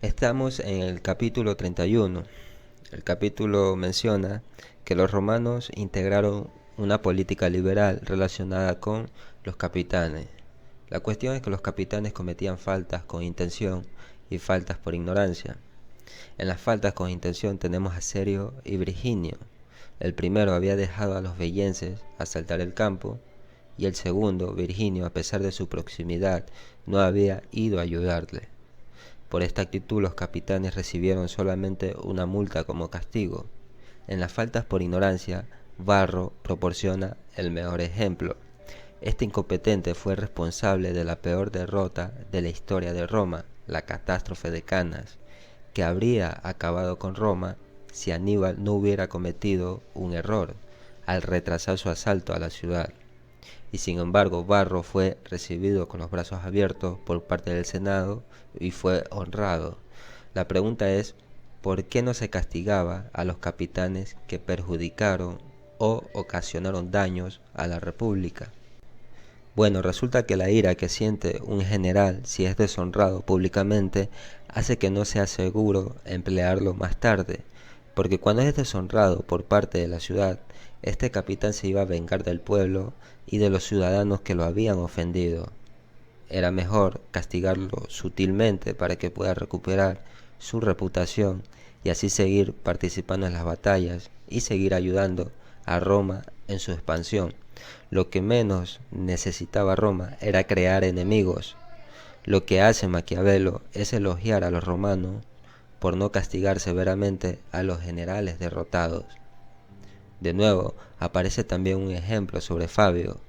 Estamos en el capítulo 31. El capítulo menciona que los romanos integraron una política liberal relacionada con los capitanes. La cuestión es que los capitanes cometían faltas con intención y faltas por ignorancia. En las faltas con intención tenemos a Serio y Virginio. El primero había dejado a los veyenses asaltar el campo, y el segundo, Virginio, a pesar de su proximidad, no había ido a ayudarle. Por esta actitud los capitanes recibieron solamente una multa como castigo. En las faltas por ignorancia, Varro proporciona el mejor ejemplo. Este incompetente fue responsable de la peor derrota de la historia de Roma, la catástrofe de Canas, que habría acabado con Roma si Aníbal no hubiera cometido un error al retrasar su asalto a la ciudad. Y sin embargo Varro fue recibido con los brazos abiertos por parte del Senado y fue honrado. La pregunta es, ¿por qué no se castigaba a los capitanes que perjudicaron o ocasionaron daños a la República? Bueno, resulta que la ira que siente un general si es deshonrado públicamente hace que no sea seguro emplearlo más tarde, porque cuando es deshonrado por parte de la ciudad, este capitán se iba a vengar del pueblo y de los ciudadanos que lo habían ofendido. Era mejor castigarlo sutilmente para que pueda recuperar su reputación y así seguir participando en las batallas y seguir ayudando a Roma en su expansión. Lo que menos necesitaba Roma era crear enemigos. Lo que hace Maquiavelo es elogiar a los romanos por no castigar severamente a los generales derrotados. De nuevo, aparece también un ejemplo sobre Fabio,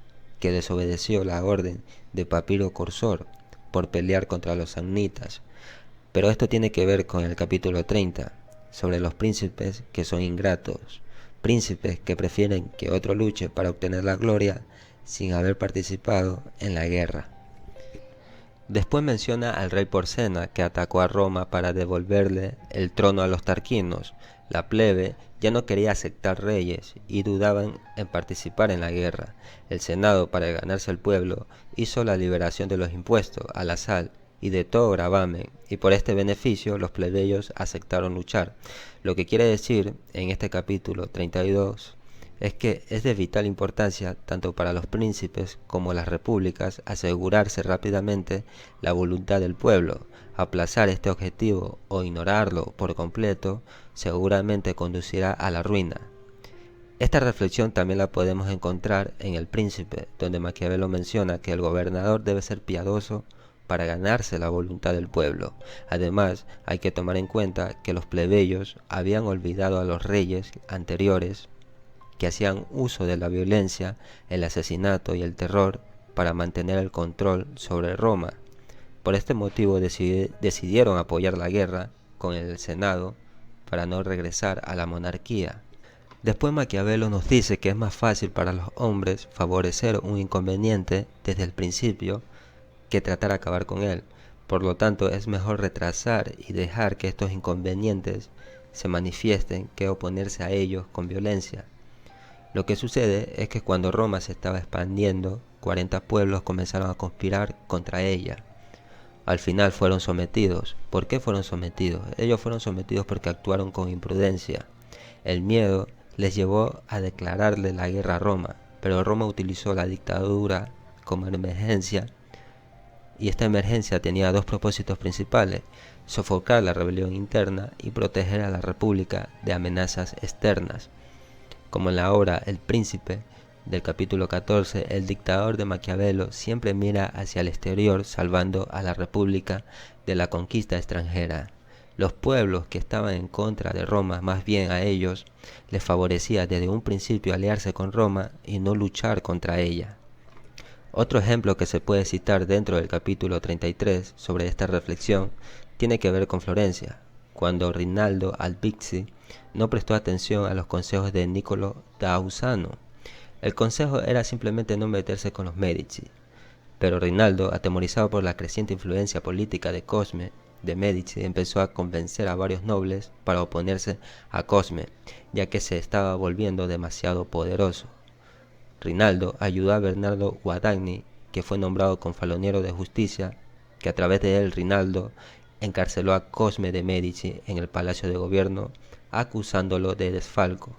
que desobedeció la orden de Papiro Cursor por pelear contra los samnitas. Pero esto tiene que ver con el capítulo 30, sobre los príncipes que son ingratos, príncipes que prefieren que otro luche para obtener la gloria sin haber participado en la guerra. Después menciona al rey Porcena, que atacó a Roma para devolverle el trono a los tarquinos. La plebe ya no quería aceptar reyes y dudaban en participar en la guerra. El Senado, para ganarse al pueblo, hizo la liberación de los impuestos a la sal y de todo gravamen, y por este beneficio los plebeyos aceptaron luchar. Lo que quiere decir en este capítulo 32 es que es de vital importancia tanto para los príncipes como las repúblicas asegurarse rápidamente la voluntad del pueblo. Aplazar este objetivo o ignorarlo por completo seguramente conducirá a la ruina. Esta reflexión también la podemos encontrar en El Príncipe, donde Maquiavelo menciona que el gobernador debe ser piadoso para ganarse la voluntad del pueblo. Además, hay que tomar en cuenta que los plebeyos habían olvidado a los reyes anteriores que hacían uso de la violencia, el asesinato y el terror para mantener el control sobre Roma. Por este motivo decidieron apoyar la guerra con el Senado para no regresar a la monarquía. Después Maquiavelo nos dice que es más fácil para los hombres favorecer un inconveniente desde el principio que tratar de acabar con él. Por lo tanto, es mejor retrasar y dejar que estos inconvenientes se manifiesten que oponerse a ellos con violencia. Lo que sucede es que cuando Roma se estaba expandiendo, 40 pueblos comenzaron a conspirar contra ella. Al final fueron sometidos. ¿Por qué fueron sometidos? Ellos fueron sometidos porque actuaron con imprudencia. El miedo les llevó a declararle la guerra a Roma, pero Roma utilizó la dictadura como emergencia, y esta emergencia tenía dos propósitos principales: sofocar la rebelión interna y proteger a la república de amenazas externas. Como en la obra El Príncipe del capítulo 14, el dictador de Maquiavelo siempre mira hacia el exterior, salvando a la república de la conquista extranjera. Los pueblos que estaban en contra de Roma, más bien a ellos les favorecía desde un principio aliarse con Roma y no luchar contra ella. Otro ejemplo que se puede citar dentro del capítulo 33 sobre esta reflexión tiene que ver con Florencia, cuando Rinaldo Albizzi no prestó atención a los consejos de Niccolò da Ausano. El consejo era simplemente no meterse con los Medici, pero Rinaldo, atemorizado por la creciente influencia política de Cosme, de Médici empezó a convencer a varios nobles para oponerse a Cosme, ya que se estaba volviendo demasiado poderoso. Rinaldo ayudó a Bernardo Guadagni, que fue nombrado confaloniero de justicia, que a través de él Rinaldo encarceló a Cosme de Medici en el palacio de gobierno, acusándolo de desfalco.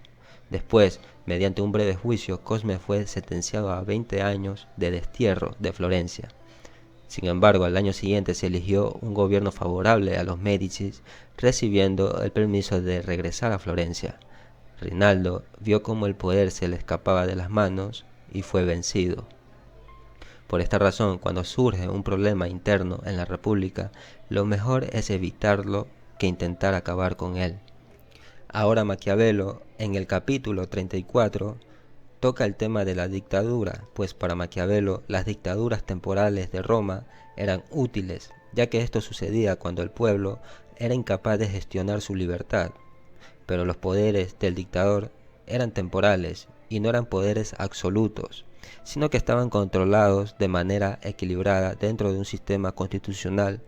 Después, mediante un breve juicio, Cosme fue sentenciado a 20 años de destierro de Florencia. Sin embargo, al año siguiente se eligió un gobierno favorable a los Médicis, recibiendo el permiso de regresar a Florencia. Rinaldo vio cómo el poder se le escapaba de las manos y fue vencido. Por esta razón, cuando surge un problema interno en la República, lo mejor es evitarlo que intentar acabar con él. Ahora Maquiavelo, en el capítulo 34, toca el tema de la dictadura, pues para Maquiavelo las dictaduras temporales de Roma eran útiles, ya que esto sucedía cuando el pueblo era incapaz de gestionar su libertad. Pero los poderes del dictador eran temporales y no eran poderes absolutos, sino que estaban controlados de manera equilibrada dentro de un sistema constitucional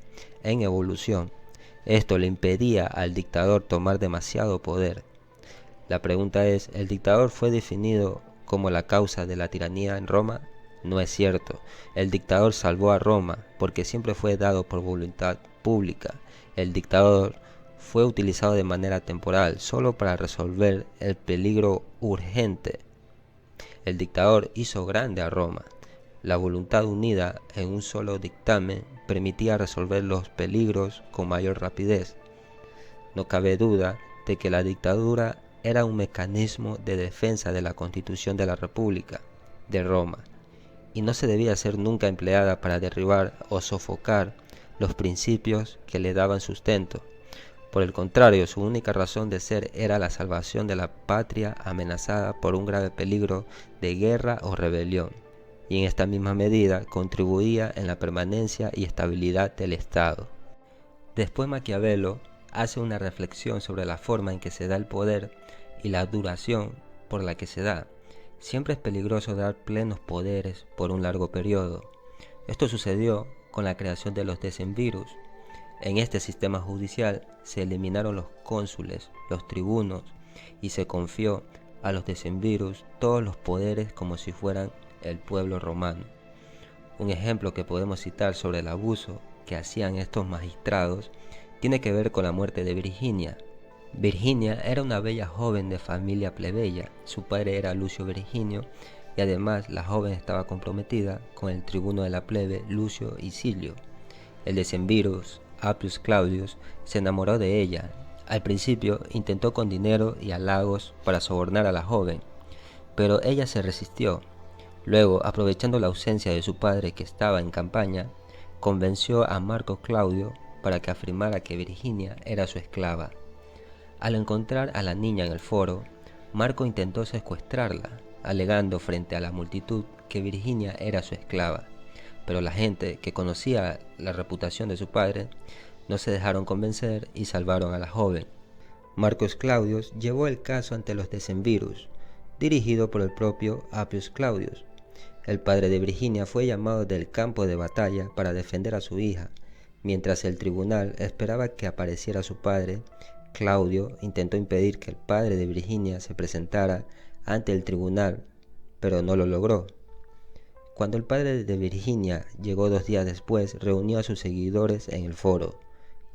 en evolución. Esto le impedía al dictador tomar demasiado poder. La pregunta es, ¿el dictador fue definido como la causa de la tiranía en Roma? No es cierto. El dictador salvó a Roma porque siempre fue dado por voluntad pública. El dictador fue utilizado de manera temporal, solo para resolver el peligro urgente. El dictador hizo grande a Roma. La voluntad unida en un solo dictamen permitía resolver los peligros con mayor rapidez. No cabe duda de que la dictadura era un mecanismo de defensa de la Constitución de la República de Roma, y no se debía ser nunca empleada para derribar o sofocar los principios que le daban sustento. Por el contrario, su única razón de ser era la salvación de la patria amenazada por un grave peligro de guerra o rebelión, y en esta misma medida contribuía en la permanencia y estabilidad del Estado. Después Maquiavelo hace una reflexión sobre la forma en que se da el poder y la duración por la que se da. Siempre es peligroso dar plenos poderes por un largo periodo. Esto sucedió con la creación de los decemviros. En este sistema judicial se eliminaron los cónsules, los tribunos, y se confió a los decemviros todos los poderes como si fueran el pueblo romano. Un ejemplo que podemos citar sobre el abuso que hacían estos magistrados tiene que ver con la muerte de Virginia. Virginia era una bella joven de familia plebeya. Su padre era Lucio Virginio y además la joven estaba comprometida con el tribuno de la plebe Lucio Icilio. El decemvirus Appius Claudius se enamoró de ella. Al principio intentó con dinero y halagos para sobornar a la joven, pero ella se resistió. Luego, aprovechando la ausencia de su padre que estaba en campaña, convenció a Marco Claudio para que afirmara que Virginia era su esclava. Al encontrar a la niña en el foro, Marco intentó secuestrarla, alegando frente a la multitud que Virginia era su esclava. Pero la gente que conocía la reputación de su padre no se dejaron convencer y salvaron a la joven. Marcus Claudius llevó el caso ante los decemvirus, dirigido por el propio Appius Claudius. El padre de Virginia fue llamado del campo de batalla para defender a su hija. Mientras el tribunal esperaba que apareciera su padre, Claudio intentó impedir que el padre de Virginia se presentara ante el tribunal, pero no lo logró. Cuando el padre de Virginia llegó 2 días después, reunió a sus seguidores en el foro.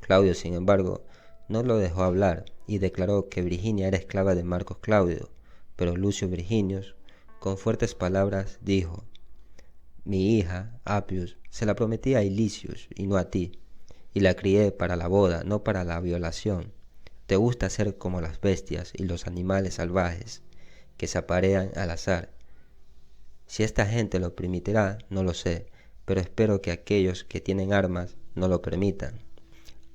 Claudio, sin embargo, no lo dejó hablar y declaró que Virginia era esclava de Marcos Claudio, pero Lucio Virginius, con fuertes palabras, dijo: «Mi hija, Appius, se la prometí a Ilicius y no a ti, y la crié para la boda, no para la violación. Te gusta ser como las bestias y los animales salvajes, que se aparean al azar. Si esta gente lo permitirá, no lo sé, pero espero que aquellos que tienen armas no lo permitan».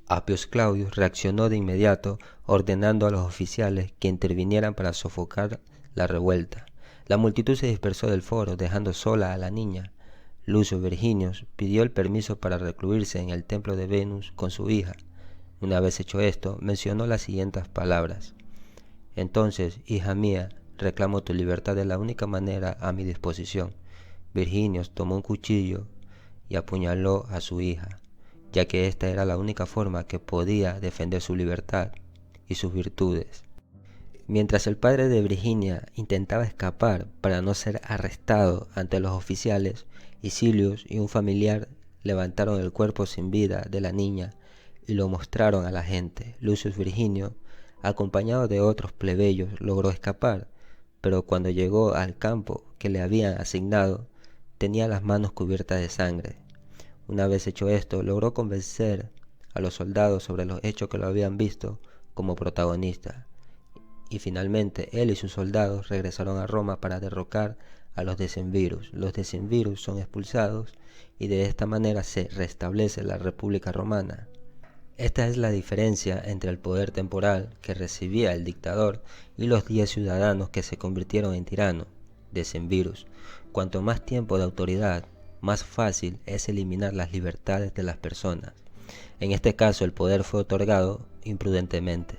Appius Claudius reaccionó de inmediato, ordenando a los oficiales que intervinieran para sofocar la revuelta. La multitud se dispersó del foro, dejando sola a la niña. Lucio Virginius pidió el permiso para recluirse en el templo de Venus con su hija. Una vez hecho esto, mencionó las siguientes palabras: «Entonces, hija mía, reclamo tu libertad de la única manera a mi disposición». Virginius tomó un cuchillo y apuñaló a su hija. ya que esta era la única forma que podía defender su libertad y sus virtudes. Mientras el padre de Virginia intentaba escapar para no ser arrestado ante los oficiales, Icilius y un familiar levantaron el cuerpo sin vida de la niña y lo mostraron a la gente. Lucius Virginio, acompañado de otros plebeyos, logró escapar, pero cuando llegó al campo que le habían asignado, tenía las manos cubiertas de sangre. Una vez hecho esto, logró convencer a los soldados sobre los hechos que lo habían visto como protagonista. Y finalmente él y sus soldados regresaron a Roma para derrocar a los decemvirus. Los decemvirus son expulsados y de esta manera se restablece la República Romana. Esta es la diferencia entre el poder temporal que recibía el dictador y los 10 ciudadanos que se convirtieron en tiranos, decemvirus. Cuanto más tiempo de autoridad, más fácil es eliminar las libertades de las personas. En este caso el poder fue otorgado imprudentemente.